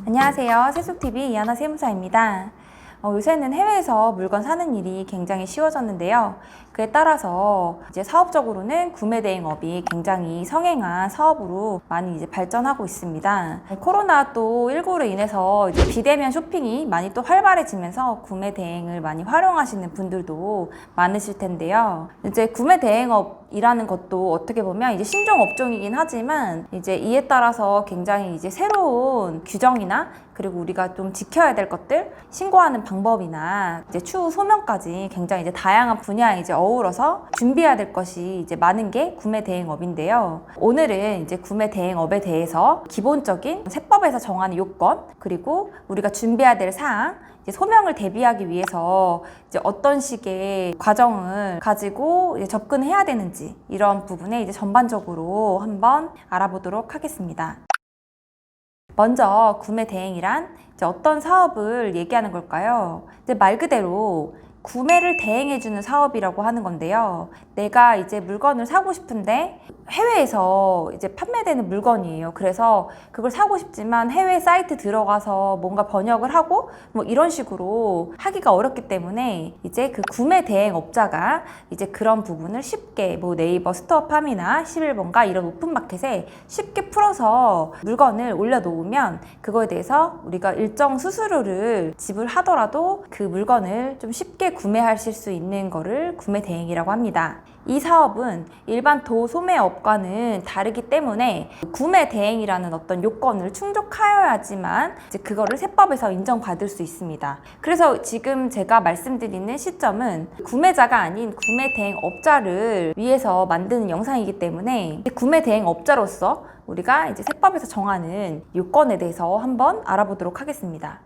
안녕하세요. 세속TV 이하나 세무사입니다. 요새는 해외에서 물건 사는 일이 굉장히 쉬워졌는데요. 그에 따라서 이제 사업적으로는 구매 대행업이 굉장히 성행한 사업으로 많이 이제 발전하고 있습니다. 코로나 또 19로 인해서 이제 비대면 쇼핑이 많이 또 활발해지면서 구매 대행을 많이 활용하시는 분들도 많으실 텐데요. 이제 구매 대행업이라는 것도 어떻게 보면 이제 신종 업종이긴 하지만 이제 이에 따라서 굉장히 이제 새로운 규정이나 그리고 우리가 좀 지켜야 될 것들, 신고하는 방법이나 이제 추후 소명까지 굉장히 이제 다양한 분야에 이제 어우러서 준비해야 될 것이 이제 많은 게 구매 대행업인데요. 오늘은 이제 구매 대행업에 대해서 기본적인 세법에서 정하는 요건, 그리고 우리가 준비해야 될 사항, 이제 소명을 대비하기 위해서 이제 어떤 식의 과정을 가지고 이제 접근해야 되는지 이런 부분에 이제 전반적으로 한번 알아보도록 하겠습니다. 먼저 구매 대행이란 이제 어떤 사업을 얘기하는 걸까요? 이제 말 그대로 구매를 대행해주는 사업이라고 하는 건데요. 내가 이제 물건을 사고 싶은데 해외에서 이제 판매되는 물건이에요. 그래서 그걸 사고 싶지만 해외 사이트 들어가서 뭔가 번역을 하고 뭐 이런 식으로 하기가 어렵기 때문에 이제 그 구매 대행업자가 이제 그런 부분을 쉽게 뭐 네이버 스토어팜이나 11번가 이런 오픈마켓에 쉽게 풀어서 물건을 올려놓으면 그거에 대해서 우리가 일정 수수료를 지불하더라도 그 물건을 좀 쉽게 구매하실 수 있는 거를 구매 대행이라고 합니다. 이 사업은 일반 도소매업과는 다르기 때문에 구매 대행이라는 어떤 요건을 충족하여야지만 이제 그거를 세법에서 인정받을 수 있습니다. 그래서 지금 제가 말씀드리는 시점은 구매자가 아닌 구매 대행업자를 위해서 만드는 영상이기 때문에 구매 대행업자로서 우리가 이제 세법에서 정하는 요건에 대해서 한번 알아보도록 하겠습니다.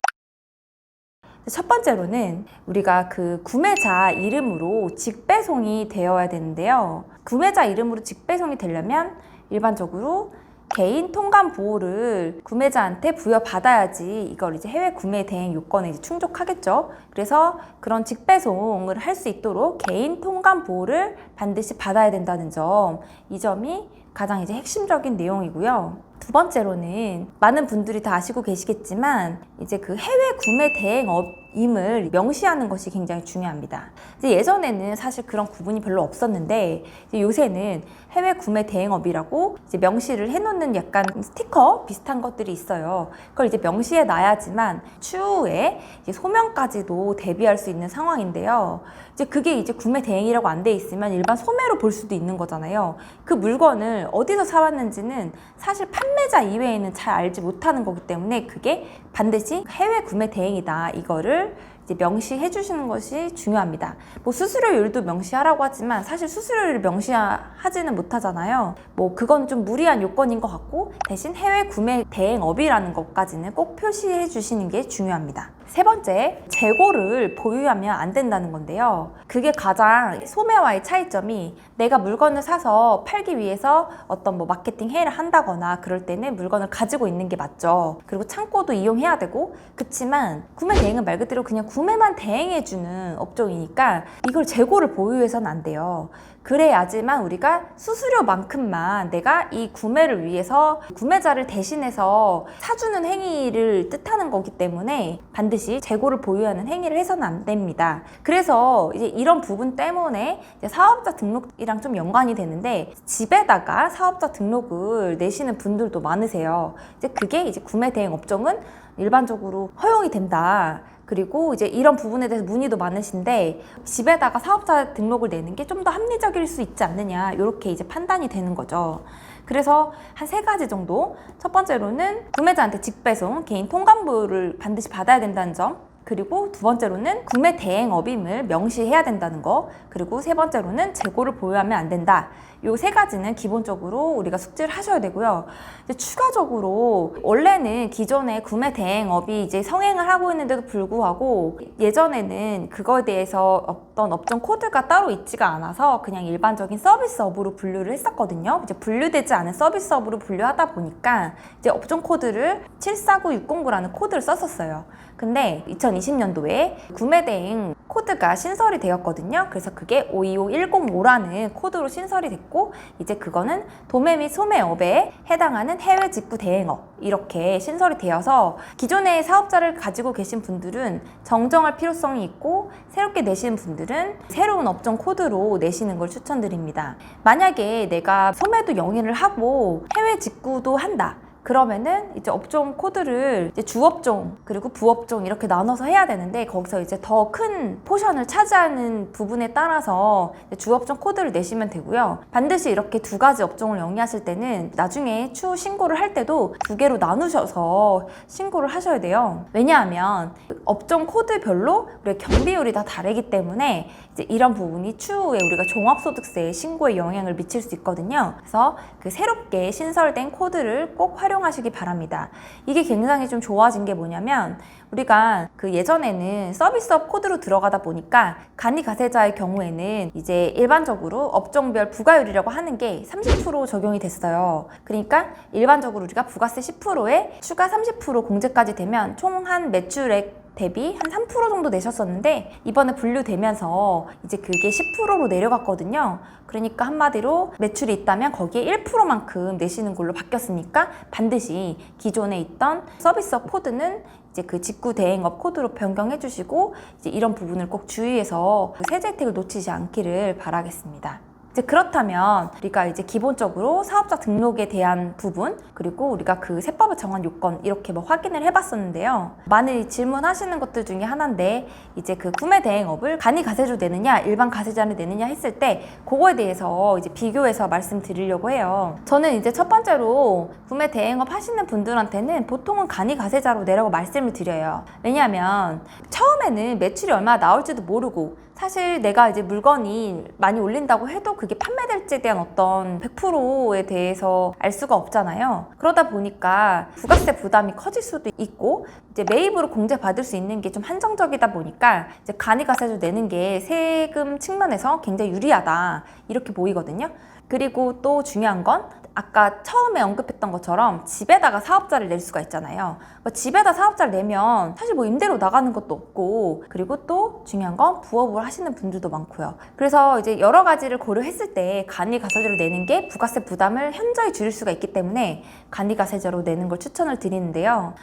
첫 번째로는 우리가 그 구매자 이름으로 직배송이 되어야 되는데요. 구매자 이름으로 직배송이 되려면 일반적으로 개인 통관 보호를 구매자한테 부여받아야지 이걸 이제 해외 구매 대행 요건에 이제 충족하겠죠. 그래서 그런 직배송을 할 수 있도록 개인 통관 보호를 반드시 받아야 된다는 점, 이 점이 가장 이제 핵심적인 내용이고요. 두 번째로는 많은 분들이 다 아시고 계시겠지만 이제 그 해외 구매 대행업임을 명시하는 것이 굉장히 중요합니다. 이제 예전에는 사실 그런 구분이 별로 없었는데 이제 요새는 해외 구매 대행업이라고 이제 명시를 해놓는 약간 스티커 비슷한 것들이 있어요. 그걸 이제 명시해 놔야지만 추후에 이제 소명까지도 대비할 수 있는 상황인데요. 이제 그게 이제 구매 대행이라고 안 돼 있으면 일반 소매로 볼 수도 있는 거잖아요. 그 물건을 어디서 사왔는지는 사실 판매자 이외에는 잘 알지 못하는 거기 때문에 그게 반드시 해외 구매 대행이다, 이거를 이제 명시해 주시는 것이 중요합니다. 뭐 수수료율도 명시하라고 하지만 사실 수수료를 명시하지는 못하잖아요. 뭐 그건 좀 무리한 요건인 것 같고, 대신 해외 구매 대행업이라는 것까지는 꼭 표시해 주시는 게 중요합니다. 세 번째, 재고를 보유하면 안 된다는 건데요. 그게 가장 소매와의 차이점이, 내가 물건을 사서 팔기 위해서 어떤 뭐 마케팅 회의를 한다거나 그럴 때는 물건을 가지고 있는 게 맞죠. 그리고 창고도 이용해야 되고, 그치만 구매 대행은 말 그대로 그냥 구매만 대행해주는 업종이니까 이걸 재고를 보유해서는 안 돼요. 그래야지만 우리가 수수료만큼만 내가 이 구매를 위해서 구매자를 대신해서 사주는 행위를 뜻하는 거기 때문에 반드시 재고를 보유하는 행위를 해서는 안 됩니다. 그래서 이제 이런 부분 때문에 이제 사업자 등록이랑 좀 연관이 되는데, 집에다가 사업자 등록을 내시는 분들도 많으세요. 이제 그게 이제 구매 대행 업종은 일반적으로 허용이 된다. 그리고 이제 이런 부분에 대해서 문의도 많으신데, 집에다가 사업자 등록을 내는 게 좀 더 합리적일 수 있지 않느냐, 이렇게 이제 판단이 되는 거죠. 그래서 한 3가지 정도, 첫 번째로는 구매자한테 직배송, 개인 통관부를 반드시 받아야 된다는 점, 그리고 두 번째로는 구매 대행업임을 명시해야 된다는 거, 그리고 세 번째로는 재고를 보유하면 안 된다. 요 3가지는 기본적으로 우리가 숙지를 하셔야 되고요. 이제 추가적으로 원래는 기존에 구매 대행업이 이제 성행을 하고 있는데도 불구하고 예전에는 그거에 대해서 어떤 업종 코드가 따로 있지가 않아서 그냥 일반적인 서비스업으로 분류를 했었거든요. 이제 분류되지 않은 서비스업으로 분류하다 보니까 이제 업종 코드를 749609라는 코드를 썼었어요. 근데 2020년도에 구매 대행 코드가 신설이 되었거든요. 그래서 그게 525105라는 코드로 신설이 됐고, 이제 그거는 도매 및 소매업에 해당하는 해외 직구 대행업 이렇게 신설이 되어서 기존의 사업자를 가지고 계신 분들은 정정할 필요성이 있고, 새롭게 내시는 분들은 새로운 업종 코드로 내시는 걸 추천드립니다. 만약에 내가 소매도 영위를 하고 해외 직구도 한다, 그러면은 이제 업종 코드를 이제 주업종 그리고 부업종 이렇게 나눠서 해야 되는데, 거기서 이제 더 큰 포션을 차지하는 부분에 따라서 주업종 코드를 내시면 되고요. 반드시 이렇게 두 가지 업종을 영위하실 때는 나중에 추후 신고를 할 때도 두 개로 나누셔서 신고를 하셔야 돼요. 왜냐하면 업종 코드별로 우리가 경비율이 다 다르기 때문에 이제 이런 부분이 추후에 우리가 종합소득세 신고에 영향을 미칠 수 있거든요. 그래서 그 새롭게 신설된 코드를 꼭 활용하시기 바랍니다. 이게 굉장히 좀 좋아진 게 뭐냐면, 우리가 그 예전에는 서비스업 코드로 들어가다 보니까 간이가세자의 경우에는 이제 일반적으로 업종별 부가율이라고 하는 게 30% 적용이 됐어요. 그러니까 일반적으로 우리가 부가세 10%에 추가 30% 공제까지 되면 총 한 매출액 대비 한 3% 정도 내셨었는데, 이번에 분류되면서 이제 그게 10%로 내려갔거든요. 그러니까 한마디로 매출이 있다면 거기에 1%만큼 내시는 걸로 바뀌었으니까 반드시 기존에 있던 서비스업 코드는 이제 그 직구 대행업 코드로 변경해 주시고, 이제 이런 부분을 꼭 주의해서 세제 혜택을 놓치지 않기를 바라겠습니다. 이제 그렇다면 우리가 이제 기본적으로 사업자 등록에 대한 부분, 그리고 우리가 그 세법에 정한 요건 이렇게 뭐 확인을 해봤었는데요. 많이 질문하시는 것들 중에 하나인데, 이제 그 구매 대행업을 간이가세로 내느냐 일반 가세자로 내느냐 했을 때 그거에 대해서 이제 비교해서 말씀드리려고 해요. 저는 이제 첫 번째로 구매 대행업 하시는 분들한테는 보통은 간이가세자로 내라고 말씀을 드려요. 왜냐하면 처음에는 매출이 얼마나 나올지도 모르고, 사실 내가 이제 물건이 많이 올린다고 해도 그게 판매될지에 대한 어떤 100%에 대해서 알 수가 없잖아요. 그러다 보니까 부가세 부담이 커질 수도 있고, 이제 매입으로 공제받을 수 있는 게 좀 한정적이다 보니까 이제 간이가세로 내는 게 세금 측면에서 굉장히 유리하다, 이렇게 보이거든요. 그리고 또 중요한 건 아까 처음에 언급했던 것처럼 집에다가 사업자를 낼 수가 있잖아요. 집에다 사업자를 내면 사실 뭐 임대료 나가는 것도 없고, 그리고 또 중요한 건 부업을 하시는 분들도 많고요. 그래서 이제 여러 가지를 고려했을 때 간이가세제로 내는 게 부가세 부담을 현저히 줄일 수가 있기 때문에 간이가세제로 내는 걸 추천을 드리는데요.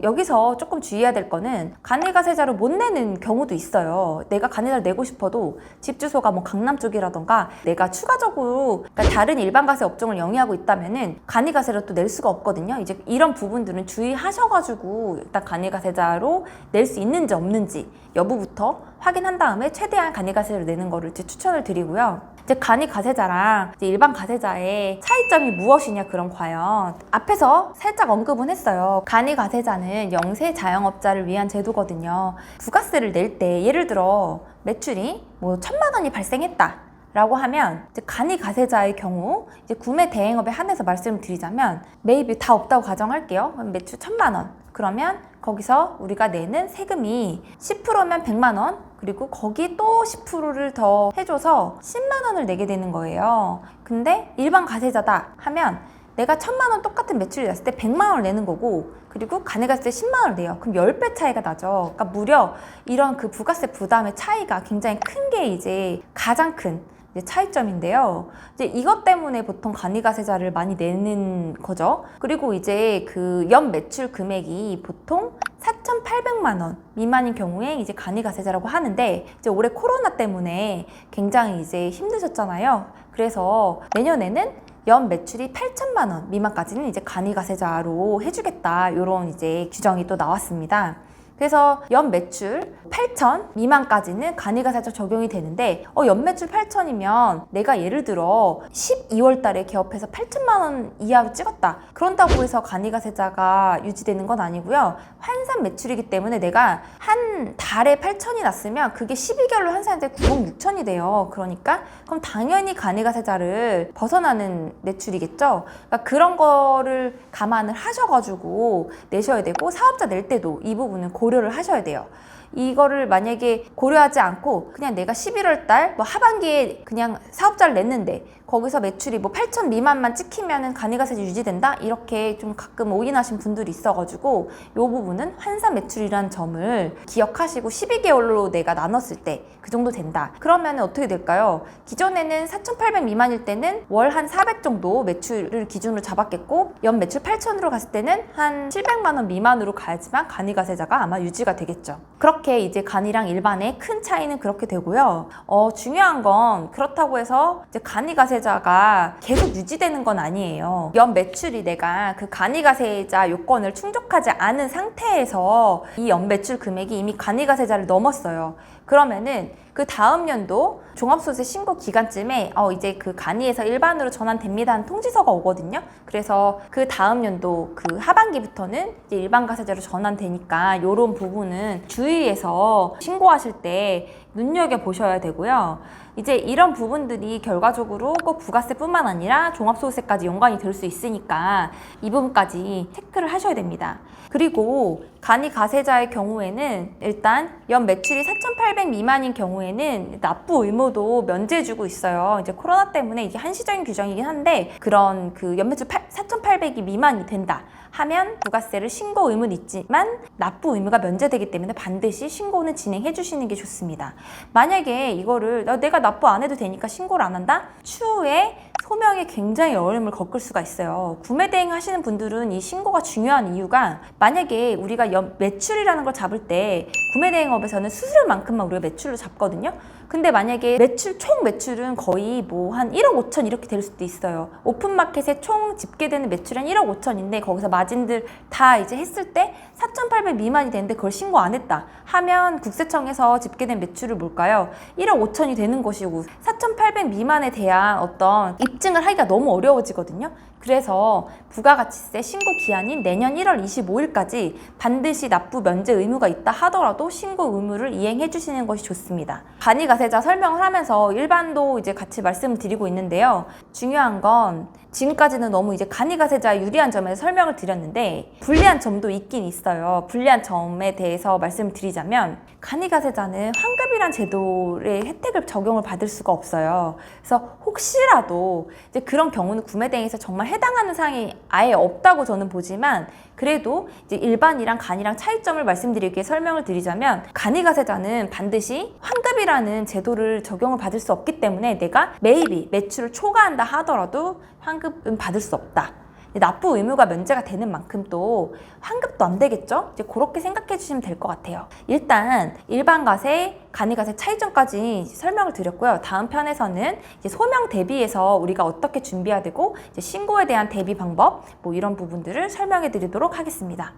여기서 조금 주의해야 될 거는 간이가세제로 못 내는 경우도 있어요. 내가 간이가세를 내고 싶어도 집 주소가 뭐 강남 쪽이라던가 내가 추가적으로 그러니까 다른 일반가세 업종을 영위하고 있다면은 간이가세로 또 낼 수가 없거든요. 이제 이런 부분들은 주의하셔가지고 일단 간이가세자로 낼 수 있는지 없는지 여부부터 확인한 다음에 최대한 간이가세를 내는 거를 이제 추천을 드리고요. 이제 간이가세자랑 이제 일반 가세자의 차이점이 무엇이냐, 그럼 과연 앞에서 살짝 언급은 했어요. 간이가세자는 영세 자영업자를 위한 제도거든요. 부가세를 낼 때 예를 들어 매출이 뭐 1,000만 원이 발생했다 라고 하면, 이제 간이가세자의 경우 이제 구매 대행업에 한해서 말씀을 드리자면, 매입이 다 없다고 가정할게요. 매출 1,000만 원. 그러면 거기서 우리가 내는 세금이 10%면 100만 원, 그리고 거기 또 10%를 더 해줘서 10만 원을 내게 되는 거예요. 근데 일반 가세자다 하면 내가 1,000만 원 똑같은 매출이 났을 때 100만 원을 내는 거고, 그리고 간이가세 10만 원을 내요. 그럼 10배 차이가 나죠. 그러니까 무려 이런 그 부가세 부담의 차이가 굉장히 큰 게 이제 가장 큰 이제 차이점인데요. 이제 이것 때문에 보통 간이가세자를 많이 내는 거죠. 그리고 이제 그 연 매출 금액이 보통 4,800만 원 미만인 경우에 이제 간이가세자라고 하는데, 이제 올해 코로나 때문에 굉장히 이제 힘드셨잖아요. 그래서 내년에는 연 매출이 8천만 원 미만까지는 이제 간이가세자로 해주겠다, 이런 이제 규정이 또 나왔습니다. 그래서 연 매출 8천 미만까지는 간이가세자 적용이 되는데, 연 매출 8천이면 내가 예를 들어 12월 달에 개업해서 8천만 원 이하로 찍었다, 그런다고 해서 간이가세자가 유지되는 건 아니고요. 환산 매출이기 때문에 내가 한 달에 8천이 났으면 그게 12개월로 환산될 때 9억 6천이 돼요. 그러니까 그럼 당연히 간이가세자를 벗어나는 매출이겠죠. 그러니까 그런 거를 감안을 하셔가지고 내셔야 되고, 사업자 낼 때도 이 부분은 고려를 하셔야 돼요. 이거를 만약에 고려하지 않고 그냥 내가 11월 달 뭐 하반기에 그냥 사업자를 냈는데 거기서 매출이 뭐 8천 미만만 찍히면은 간이가세제 유지된다? 이렇게 좀 가끔 오인하신 분들이 있어가지고 이 부분은 환산 매출이라는 점을 기억하시고 12개월로 내가 나눴을 때 그 정도 된다. 그러면 어떻게 될까요? 기존에는 4,800 미만일 때는 월 한 400 정도 매출을 기준으로 잡았겠고 연 매출 8천으로 갔을 때는 한 700만 원 미만으로 가야지만 간이가세자가 아마 유지가 되겠죠. 그렇게 이제 간이랑 일반의 큰 차이는 그렇게 되고요. 중요한 건 그렇다고 해서 이제 간이가세자가 계속 유지되는 건 아니에요. 연 매출이 내가 그 간이가세자 요건을 충족하지 않은 상태에서 이 연 매출 금액이 이미 간이가세자를 넘었어요. 그러면은 그 다음 연도 종합소득세 신고 기간쯤에 이제 그 간이에서 일반으로 전환됩니다 하는 통지서가 오거든요. 그래서 그 다음 연도 그 하반기부터는 이제 일반 가세자로 전환되니까 이런 부분은 주의해서 신고하실 때 눈여겨보셔야 되고요. 이제 이런 부분들이 결과적으로 꼭 부가세뿐만 아니라 종합소득세까지 연관이 될 수 있으니까 이 부분까지 체크를 하셔야 됩니다. 그리고 간이가세자의 경우에는 일단 연 매출이 4,800 미만인 경우에는 납부 의무도 면제해주고 있어요. 이제 코로나 때문에 이게 한시적인 규정이긴 한데 그런 그 연 매출 4,800이 미만이 된다 하면 부가세를 신고 의무는 있지만 납부 의무가 면제되기 때문에 반드시 신고는 진행해 주시는 게 좋습니다. 만약에 이거를 내가 납부 안 해도 되니까 신고를 안 한다? 추후에 소명에 굉장히 어려움을 겪을 수가 있어요. 구매 대행 하시는 분들은 이 신고가 중요한 이유가 만약에 우리가 연 매출이라는 걸 잡을 때 구매 대행업에서는 수수료만큼만 우리가 매출로 잡거든요. 근데 만약에 총 매출은 거의 뭐 한 1억 5천 이렇게 될 수도 있어요. 오픈마켓에 총 집계되는 매출은 1억 5천인데 거기서 마진들 다 이제 했을 때 4,800 미만이 되는데 그걸 신고 안 했다 하면 국세청에서 집계된 매출을 뭘까요? 1억 5천이 되는 것이고 4,800 미만에 대한 어떤 입증을 하기가 너무 어려워지거든요. 그래서 부가가치세 신고 기한인 내년 1월 25일까지 반드시 납부 면제 의무가 있다 하더라도 신고 의무를 이행해 주시는 것이 좋습니다. 간이가세자 설명을 하면서 일반도 이제 같이 말씀을 드리고 있는데요. 중요한 건 지금까지는 너무 이제 간이가세자의 유리한 점에 설명을 드렸는데 불리한 점도 있긴 있어요. 불리한 점에 대해서 말씀을 드리자면 간이가세자는 환급이란 제도의 혜택을 적용을 받을 수가 없어요. 그래서 혹시라도 이제 그런 경우는 구매대행에서 정말 해당하는 사항이 아예 없다고 저는 보지만 그래도 이제 일반이랑 간이랑 차이점을 말씀드리기 위해 설명을 드리자면 간이가세자는 반드시 환급이라는 제도를 적용을 받을 수 없기 때문에 내가 매입이 매출을 초과한다 하더라도 환급은 받을 수 없다. 납부 의무가 면제가 되는 만큼 또 환급도 안 되겠죠? 이제 그렇게 생각해 주시면 될 것 같아요. 일단 일반가세, 간이가세 차이점까지 설명을 드렸고요. 다음 편에서는 이제 소명 대비해서 우리가 어떻게 준비해야 되고 이제 신고에 대한 대비 방법 뭐 이런 부분들을 설명해 드리도록 하겠습니다.